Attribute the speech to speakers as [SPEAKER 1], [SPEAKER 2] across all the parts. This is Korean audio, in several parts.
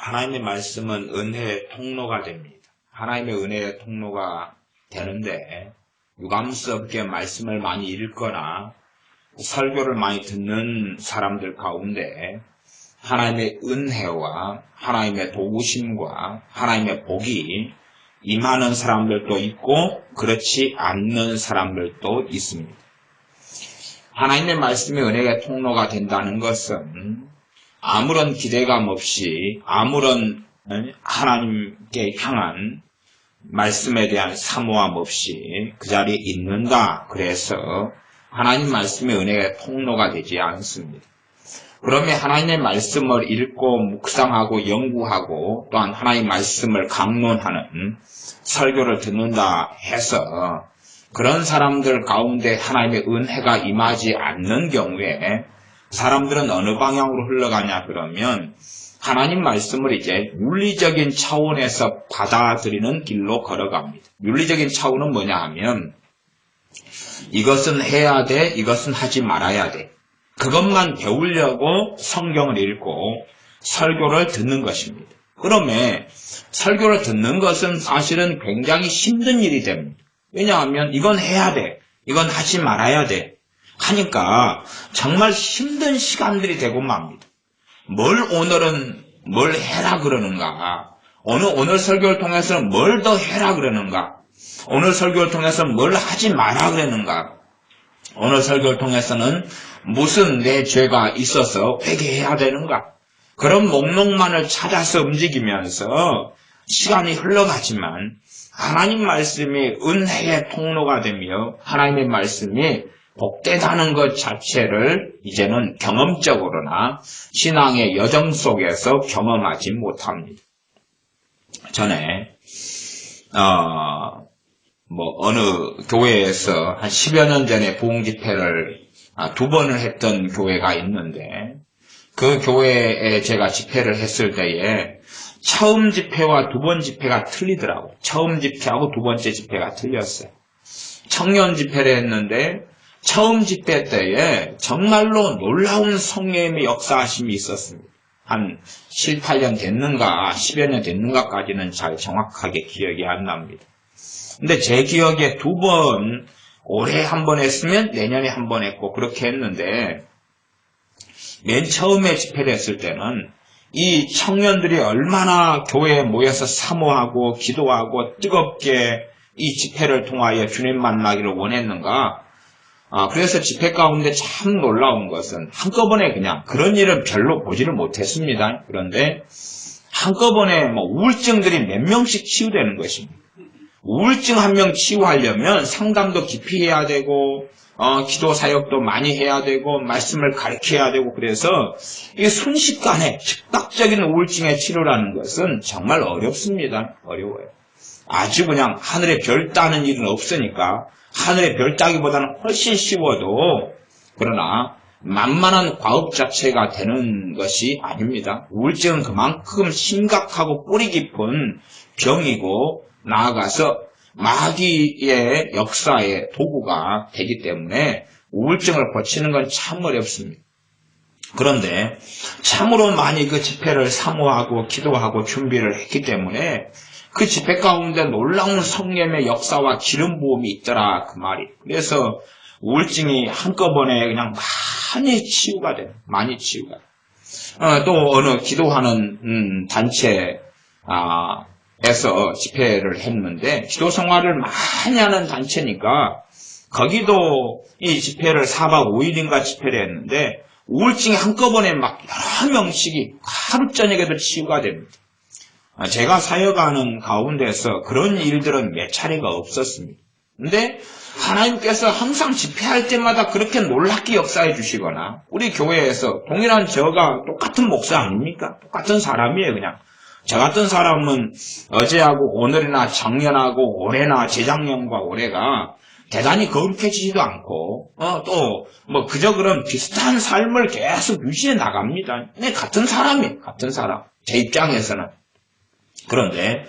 [SPEAKER 1] 하나님의 말씀은 은혜의 통로가 됩니다. 하나님의 은혜의 통로가 되는데 유감스럽게 말씀을 많이 읽거나 설교를 많이 듣는 사람들 가운데 하나님의 은혜와 하나님의 도우심과 하나님의 복이 임하는 사람들도 있고 그렇지 않는 사람들도 있습니다. 하나님의 말씀이 은혜의 통로가 된다는 것은 아무런 기대감 없이 아무런 하나님께 향한 말씀에 대한 사모함 없이 그 자리에 있는다. 그래서 하나님 말씀이 은혜의 통로가 되지 않습니다. 그러면 하나님의 말씀을 읽고 묵상하고 연구하고 또한 하나님의 말씀을 강론하는 설교를 듣는다 해서 그런 사람들 가운데 하나님의 은혜가 임하지 않는 경우에 사람들은 어느 방향으로 흘러가냐 그러면 하나님 말씀을 이제 윤리적인 차원에서 받아들이는 길로 걸어갑니다. 윤리적인 차원은 뭐냐 하면 이것은 해야 돼, 이것은 하지 말아야 돼. 그것만 배우려고 성경을 읽고 설교를 듣는 것입니다. 그러면 설교를 듣는 것은 사실은 굉장히 힘든 일이 됩니다. 왜냐하면 이건 해야 돼, 이건 하지 말아야 돼 하니까 정말 힘든 시간들이 되고 맙니다. 오늘은 뭘 해라 그러는가? 오늘 설교를 통해서는 뭘 더 해라 그러는가? 오늘 설교를 통해서는 뭘 하지 마라 그러는가? 오늘 설교를 통해서는 무슨 내 죄가 있어서 회개해야 되는가? 그런 목록만을 찾아서 움직이면서 시간이 흘러가지만 하나님 말씀이 은혜의 통로가 되며 하나님의 말씀이 복되다는 것 자체를 이제는 경험적으로나 신앙의 여정 속에서 경험하지 못합니다. 전에 어느 교회에서 한 10여 년 전에 부흥 집회를 2번을 했던 교회가 있는데 그 교회에 제가 집회를 했을 때에 처음 집회와 2번 집회가 틀리더라고요. 처음 집회하고 2번째 집회가 틀렸어요. 청년 집회를 했는데 처음 집회 때에 정말로 놀라운 성령의 역사하심이 있었습니다. 한 7, 8년 됐는가 10여 년 됐는가까지는 잘 정확하게 기억이 안 납니다. 근데 제 기억에 2번 올해 한 번 했으면 내년에 한 번 했고 그렇게 했는데 맨 처음에 집회를 했을 때는 이 청년들이 얼마나 교회에 모여서 사모하고 기도하고 뜨겁게 이 집회를 통하여 주님 만나기를 원했는가. 그래서 집회 가운데 참 놀라운 것은 한꺼번에 그냥 그런 일은 별로 보지를 못했습니다. 그런데 한꺼번에 우울증들이 몇 명씩 치유되는 것입니다. 우울증 한 명 치유하려면 상담도 깊이 해야 되고 기도 사역도 많이 해야 되고 말씀을 가르쳐야 되고 그래서 이 순식간에 즉각적인 우울증의 치료라는 것은 정말 어렵습니다. 어려워요. 아주 그냥 하늘에 별 따는 일은 없으니까 하늘에 별 따기보다는 훨씬 쉬워도 그러나 만만한 과업 자체가 되는 것이 아닙니다. 우울증은 그만큼 심각하고 뿌리 깊은 병이고 나아가서 마귀의 역사의 도구가 되기 때문에 우울증을 고치는 건 참 어렵습니다. 그런데 참으로 많이 그 집회를 사모하고 기도하고 준비를 했기 때문에 그 집회 가운데 놀라운 성령의 역사와 기름 부음이 있더라 그 말이. 그래서 우울증이 한꺼번에 그냥 많이 치유가 돼요. 많이 치유가 돼요. 또 어느 기도하는 단체 에서 집회를 했는데 기도 생활을 많이 하는 단체니까 거기도 이 집회를 4박 5일인가 집회를 했는데 우울증이 한꺼번에 막 여러 명씩이 하루 저녁에도 치유가 됩니다. 제가 사역하는 가운데서 그런 일들은 몇 차례가 없었습니다. 근데 하나님께서 항상 집회할 때마다 그렇게 놀랍게 역사해 주시거나 우리 교회에서 동일한 저가 똑같은 목사 아닙니까? 똑같은 사람이에요 그냥. 저 같은 사람은 어제하고 오늘이나 작년하고 올해나 재작년과 올해가 대단히 거룩해지지도 않고 또 그저 그런 비슷한 삶을 계속 유지해 나갑니다. 근데 같은 사람이에요. 같은 사람. 제 입장에서는. 그런데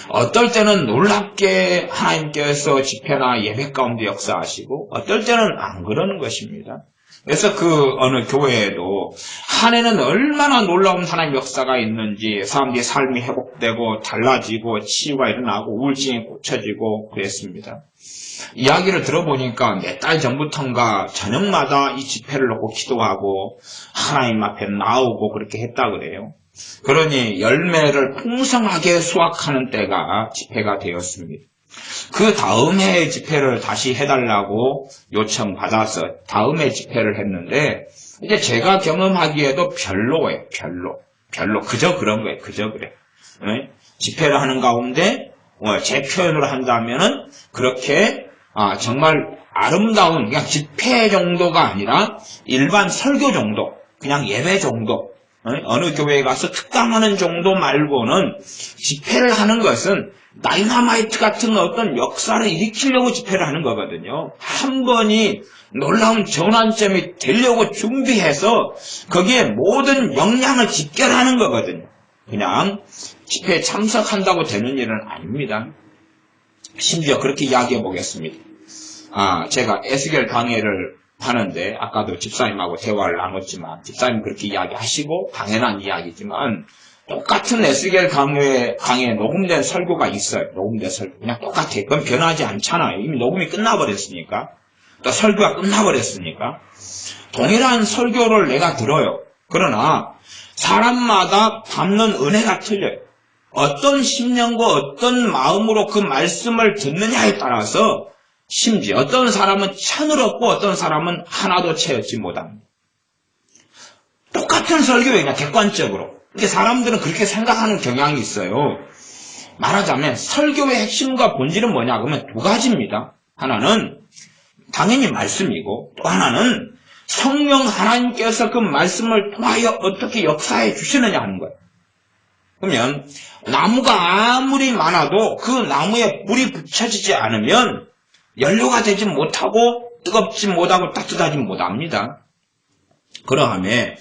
[SPEAKER 1] 어떨 때는 놀랍게 하나님께서 집회나 예배 가운데 역사하시고 어떨 때는 안 그러는 것입니다. 그래서 그 어느 교회에도 한 해는 얼마나 놀라운 하나님의 역사가 있는지 사람들이 삶이 회복되고 달라지고 치유가 일어나고 우울증이 고쳐지고 그랬습니다. 이야기를 들어보니까 몇 달 전부터인가 저녁마다 이 집회를 놓고 기도하고 하나님 앞에 나오고 그렇게 했다 그래요. 그러니 열매를 풍성하게 수확하는 때가 집회가 되었습니다. 그 다음 해 집회를 다시 해달라고 요청받아서 다음 해 집회를 했는데 이제 제가 경험하기에도 별로예요. 별로. 그저 그런 거예요. 그저 그래. 집회를 하는 가운데 제 표현으로 한다면은 그렇게 정말 아름다운 그냥 집회 정도가 아니라 일반 설교 정도, 그냥 예배 정도, 어느 교회에 가서 특강하는 정도 말고는 집회를 하는 것은 다이너마이트 같은 어떤 역사를 일으키려고 집회를 하는 거거든요. 한 번이 놀라운 전환점이 되려고 준비해서 거기에 모든 역량을 집결하는 거거든요. 그냥 집회에 참석한다고 되는 일은 아닙니다. 심지어 그렇게 이야기해 보겠습니다. 제가 에스겔 강해를 하는데 아까도 집사님하고 대화를 나눴지만 집사님 그렇게 이야기하시고 당연한 이야기지만 똑같은 에스겔 강해에 녹음된 설교가 있어요. 녹음된 설교. 그냥 똑같아. 그건 변하지 않잖아요. 이미 녹음이 끝나버렸으니까. 또 설교가 끝나버렸으니까. 동일한 설교를 내가 들어요. 그러나 사람마다 받는 은혜가 틀려요. 어떤 심령과 어떤 마음으로 그 말씀을 듣느냐에 따라서 심지어 어떤 사람은 천을 얻고 어떤 사람은 하나도 채얻지 못합니다. 똑같은 설교예요. 객관적으로. 이게 사람들은 그렇게 생각하는 경향이 있어요. 말하자면 설교의 핵심과 본질은 뭐냐 그러면 두 가지입니다. 하나는 당연히 말씀이고 또 하나는 성령 하나님께서 그 말씀을 통하여 어떻게 역사해 주시느냐 하는 거예요. 그러면 나무가 아무리 많아도 그 나무에 불이 붙여지지 않으면 연료가 되지 못하고 뜨겁지 못하고 따뜻하지 못합니다. 그러함에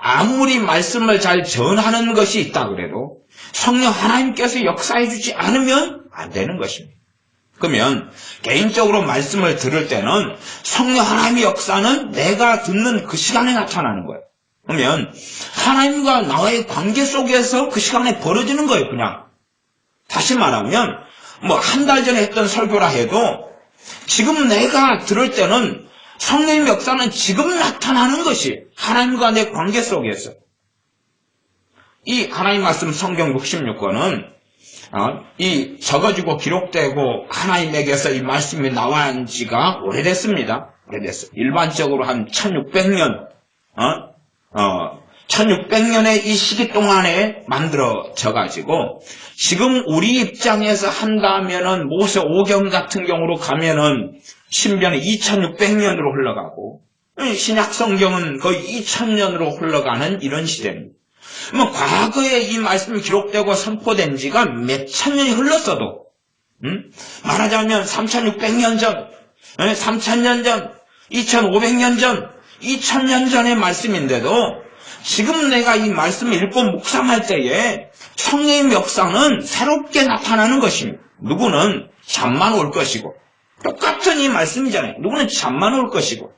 [SPEAKER 1] 아무리 말씀을 잘 전하는 것이 있다 그래도 성령 하나님께서 역사해 주지 않으면 안 되는 것입니다. 그러면 개인적으로 말씀을 들을 때는 성령 하나님의 역사는 내가 듣는 그 시간에 나타나는 거예요. 그러면 하나님과 나와의 관계 속에서 그 시간에 벌어지는 거예요. 그냥 다시 말하면 한 달 전에 했던 설교라 해도 지금 내가 들을 때는 성령의 역사는 지금 나타나는 것이 하나님과 내 관계 속에서 이 하나님 말씀 성경 66권은 이 적어지고 기록되고 하나님에게서 이 말씀이 나온 지가 오래됐습니다. 오래됐어요. 일반적으로 한 1600년 1600년의 이 시기 동안에 만들어져 가지고 지금 우리 입장에서 한다면은 모세 오경 같은 경우로 가면은 신변이 2600년으로 흘러가고 신약 성경은 거의 2000년으로 흘러가는 이런 시대입니다. 과거에 이 말씀이 기록되고 선포된 지가 몇 천 년이 흘렀어도 말하자면 3600년 전, 3000년 전, 2500년 전, 2000년 전의 말씀인데도 지금 내가 이 말씀을 읽고 묵상할 때에 성령의 역사는 새롭게 나타나는 것입니다. 누구는 잠만 올 것이고 똑같은 이 말씀이잖아요. 누구는 잠만 올 것이고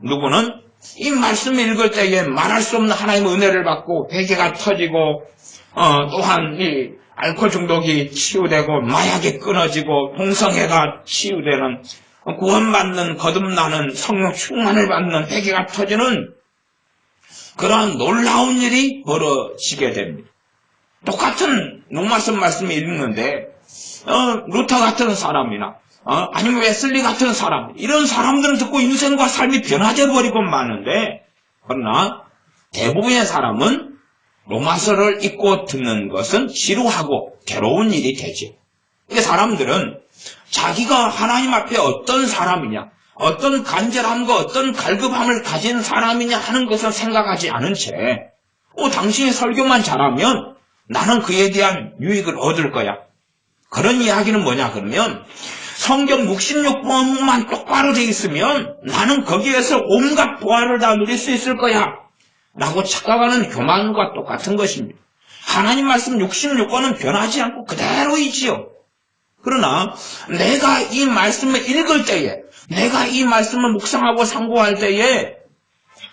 [SPEAKER 1] 누구는 이 말씀을 읽을 때에 말할 수 없는 하나님의 은혜를 받고 회개가 터지고 또한 이 알코올 중독이 치유되고 마약이 끊어지고 동성애가 치유되는 구원받는 거듭나는 성령 충만을 받는 회개가 터지는 그러한 놀라운 일이 벌어지게 됩니다. 똑같은 로마서 말씀을 읽는데 루터 같은 사람이나 아니면 웨슬리 같은 사람 이런 사람들은 듣고 인생과 삶이 변화돼 버리고 마는데 그러나 대부분의 사람은 로마서를 읽고 듣는 것은 지루하고 괴로운 일이 되지. 이게 사람들은 자기가 하나님 앞에 어떤 사람이냐 어떤 간절함과 어떤 갈급함을 가진 사람이냐 하는 것을 생각하지 않은 채 당신이 설교만 잘하면 나는 그에 대한 유익을 얻을 거야. 그런 이야기는 뭐냐 그러면 성경 66권만 똑바로 돼 있으면 나는 거기에서 온갖 보화를 다 누릴 수 있을 거야 라고 착각하는 교만과 똑같은 것입니다. 하나님 말씀 66권은 변하지 않고 그대로이지요. 그러나 내가 이 말씀을 읽을 때에, 내가 이 말씀을 묵상하고 상고할 때에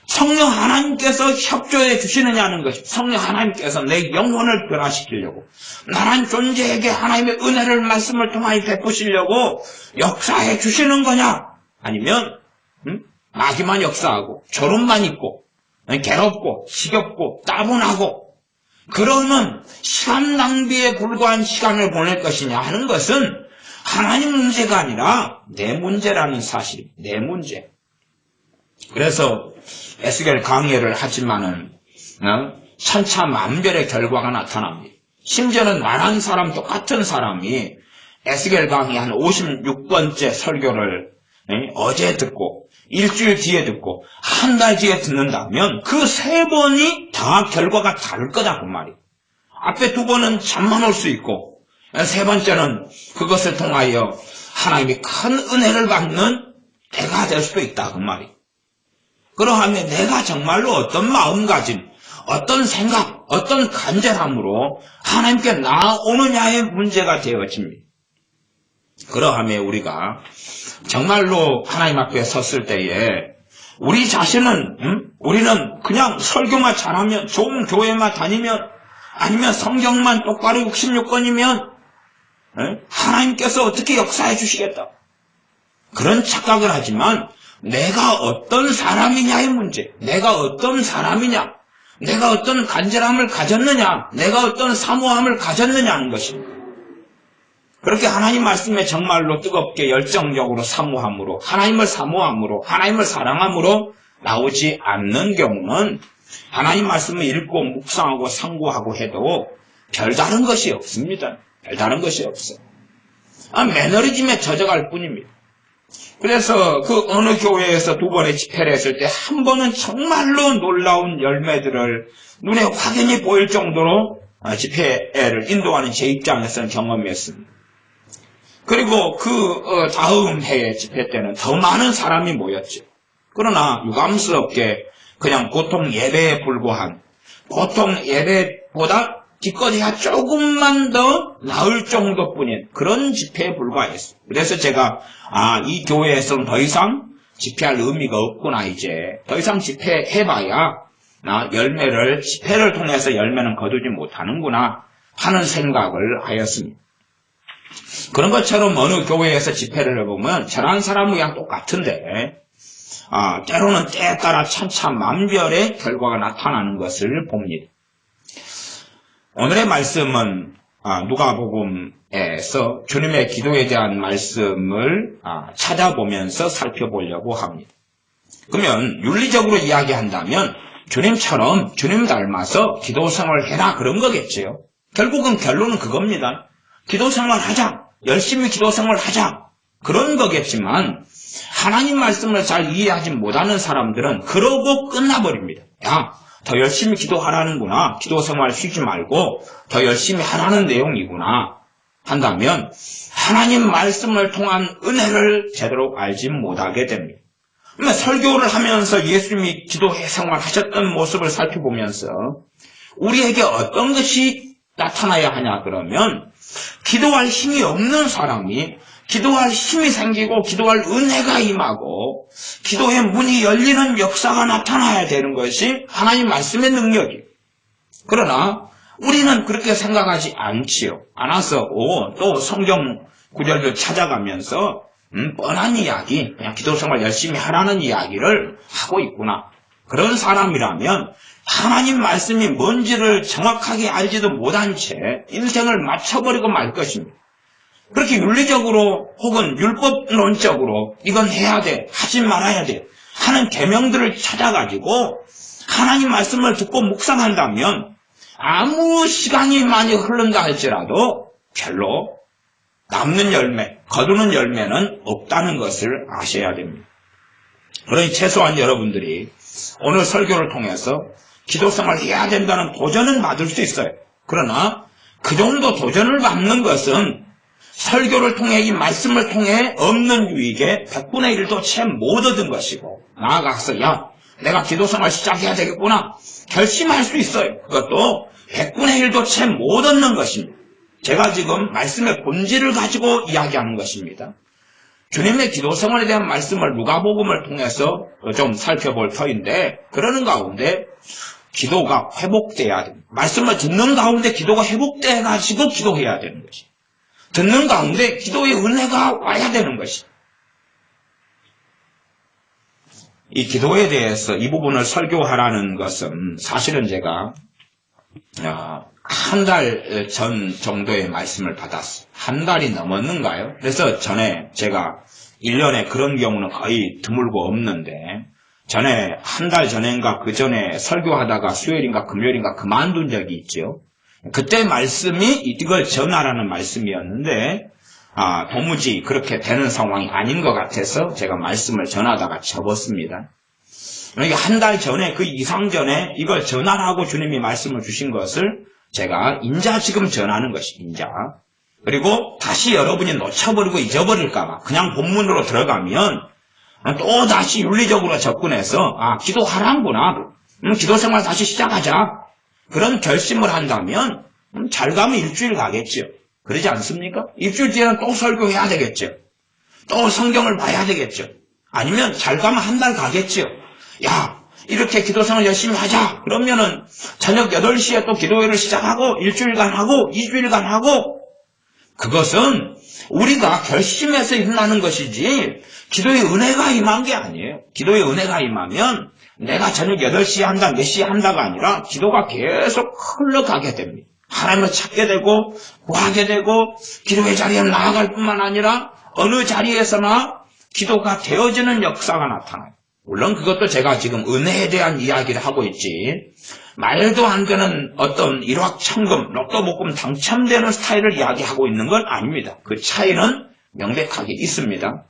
[SPEAKER 1] 성령 하나님께서 협조해 주시느냐는 것이, 성령 하나님께서 내 영혼을 변화시키려고, 나란 존재에게 하나님의 은혜를 말씀을 통하여 베푸시려고 역사해 주시는 거냐? 아니면 마귀만 역사하고 졸음만 있고 괴롭고 지겹고 따분하고 그러면 시간 낭비에 불과한 시간을 보낼 것이냐 하는 것은 하나님 문제가 아니라 내 문제라는 사실, 내 문제. 그래서 에스겔 강해를 하지만은 천차만별의 결과가 나타납니다. 심지어는 나란 사람, 똑같은 사람이 에스겔 강의 한 56번째 설교를 어제 듣고 일주일 뒤에 듣고 한 달 뒤에 듣는다면 그 3번이 다 결과가 다를 거다 그 말이. 앞에 2번은 잠만 올 수 있고 3번째는 그것을 통하여 하나님이 큰 은혜를 받는 때가 될 수도 있다 그 말이. 그러하면 내가 정말로 어떤 마음가짐, 어떤 생각, 어떤 간절함으로 하나님께 나아오느냐의 문제가 되어집니다. 그러하면 우리가 정말로 하나님 앞에 섰을 때에 우리 자신은 우리는 그냥 설교만 잘하면, 좋은 교회만 다니면, 아니면 성경만 똑바로 66권이면 하나님께서 어떻게 역사해 주시겠다, 그런 착각을 하지만 내가 어떤 사람이냐의 문제, 내가 어떤 사람이냐, 내가 어떤 간절함을 가졌느냐, 내가 어떤 사모함을 가졌느냐는 것입니다. 그렇게 하나님 말씀에 정말로 뜨겁게 열정적으로 사모함으로, 하나님을 사모함으로, 하나님을 사랑함으로 나오지 않는 경우는 하나님 말씀을 읽고 묵상하고 상고하고 해도 별다른 것이 없습니다. 별다른 것이 없어요. 매너리즘에 젖어갈 뿐입니다. 그래서 그 어느 교회에서 2번의 집회를 했을 때 한 번은 정말로 놀라운 열매들을 눈에 확연히 보일 정도로 집회를 인도하는 제 입장에서는 경험했습니다. 그리고 그 다음 해의 집회 때는 더 많은 사람이 모였죠. 그러나 유감스럽게 그냥 보통 예배에 불과한, 보통 예배보다 기껏해야 조금만 더 나을 정도뿐인 그런 집회에 불과했어요. 그래서 제가 이 교회에서는 더 이상 집회할 의미가 없구나, 이제 더 이상 집회해봐야 열매를, 집회를 통해서 열매는 거두지 못하는구나 하는 생각을 하였습니다. 그런 것처럼 어느 교회에서 집회를 해보면 저런 사람은 그냥 똑같은데 때로는 때에 따라 천차만별의 결과가 나타나는 것을 봅니다. 오늘의 말씀은 누가복음에서 주님의 기도에 대한 말씀을 찾아보면서 살펴보려고 합니다. 그러면 윤리적으로 이야기한다면 주님처럼 주님 닮아서 기도 생활을 해라 그런 거겠죠. 결국은 결론은 그겁니다. 기도 생활하자, 열심히 기도 생활하자 그런 거겠지만 하나님 말씀을 잘 이해하지 못하는 사람들은 그러고 끝나버립니다. 야, 더 열심히 기도하라는구나, 기도 생활 쉬지 말고 더 열심히 하라는 내용이구나 한다면 하나님 말씀을 통한 은혜를 제대로 알지 못하게 됩니다. 그러면 설교를 하면서 예수님이 기도 생활하셨던 모습을 살펴보면서 우리에게 어떤 것이 나타나야 하냐 그러면 기도할 힘이 없는 사람이 기도할 힘이 생기고 기도할 은혜가 임하고 기도의 문이 열리는 역사가 나타나야 되는 것이 하나님 말씀의 능력이에요. 그러나 우리는 그렇게 생각하지 않지요. 않아서 또 성경 구절들 찾아가면서 뻔한 이야기, 그냥 기도 생활 열심히 하라는 이야기를 하고 있구나. 그런 사람이라면 하나님 말씀이 뭔지를 정확하게 알지도 못한 채 인생을 맞춰버리고 말 것입니다. 그렇게 윤리적으로 혹은 율법론적으로 이건 해야 돼, 하지 말아야 돼 하는 계명들을 찾아가지고 하나님 말씀을 듣고 묵상한다면 아무 시간이 많이 흐른다 할지라도 별로 남는 열매, 거두는 열매는 없다는 것을 아셔야 됩니다. 그러니 최소한 여러분들이 오늘 설교를 통해서 기도생활을 해야 된다는 도전은 받을 수 있어요. 그러나 그 정도 도전을 받는 것은 설교를 통해, 이 말씀을 통해 없는 유익의 100분의 1도 채 못 얻은 것이고, 나아가서 내가 기도생활 시작해야 되겠구나 결심할 수 있어요. 그것도 100분의 1도 채 못 얻는 것입니다. 제가 지금 말씀의 본질을 가지고 이야기하는 것입니다. 주님의 기도 생활에 대한 말씀을 누가복음을 통해서 좀 살펴볼 터인데, 그러는 가운데 기도가 회복돼야 됩니다. 말씀을 듣는 가운데 기도가 회복돼가지고 기도해야 되는 것이. 듣는 가운데 기도의 은혜가 와야 되는 것이. 이 기도에 대해서 이 부분을 설교하라는 것은 사실은 제가 한 달 전 정도의 말씀을 받았어요. 한 달이 넘었는가요? 그래서 전에 제가 1년에 그런 경우는 거의 드물고 없는데, 전에 한 달 전인가 그 전에 설교하다가 수요일인가 금요일인가 그만둔 적이 있죠. 그때 말씀이 이걸 전하라는 말씀이었는데 도무지 그렇게 되는 상황이 아닌 것 같아서 제가 말씀을 전하다가 접었습니다. 그러니까 한 달 전에 그 이상 전에 이걸 전하라고 주님이 말씀을 주신 것을 제가 인자 지금 전하는 것이 인자. 그리고 다시 여러분이 놓쳐버리고 잊어버릴까봐 그냥 본문으로 들어가면 또 다시 윤리적으로 접근해서 기도하란구나. 기도 생활 다시 시작하자. 그런 결심을 한다면 잘 가면 일주일 가겠죠. 그러지 않습니까? 일주일 뒤에는 또 설교해야 되겠죠. 또 성경을 봐야 되겠죠. 아니면 잘 가면 한 달 가겠죠. 야, 이렇게 기도 생활 열심히 하자. 그러면은 저녁 8시에 또 기도회를 시작하고 일주일간 하고 2주일간 하고, 그것은 우리가 결심해서 일어나는 것이지 기도의 은혜가 임한 게 아니에요. 기도의 은혜가 임하면 내가 저녁 8시에 한다, 몇 시에 한다가 아니라 기도가 계속 흘러가게 됩니다. 하나님을 찾게 되고 구하게 되고 기도의 자리에 나아갈 뿐만 아니라 어느 자리에서나 기도가 되어지는 역사가 나타나요. 물론 그것도 제가 지금 은혜에 대한 이야기를 하고 있지, 말도 안 되는 어떤 일확천금, 로또 복금 당첨되는 스타일을 이야기하고 있는 건 아닙니다. 그 차이는 명백하게 있습니다.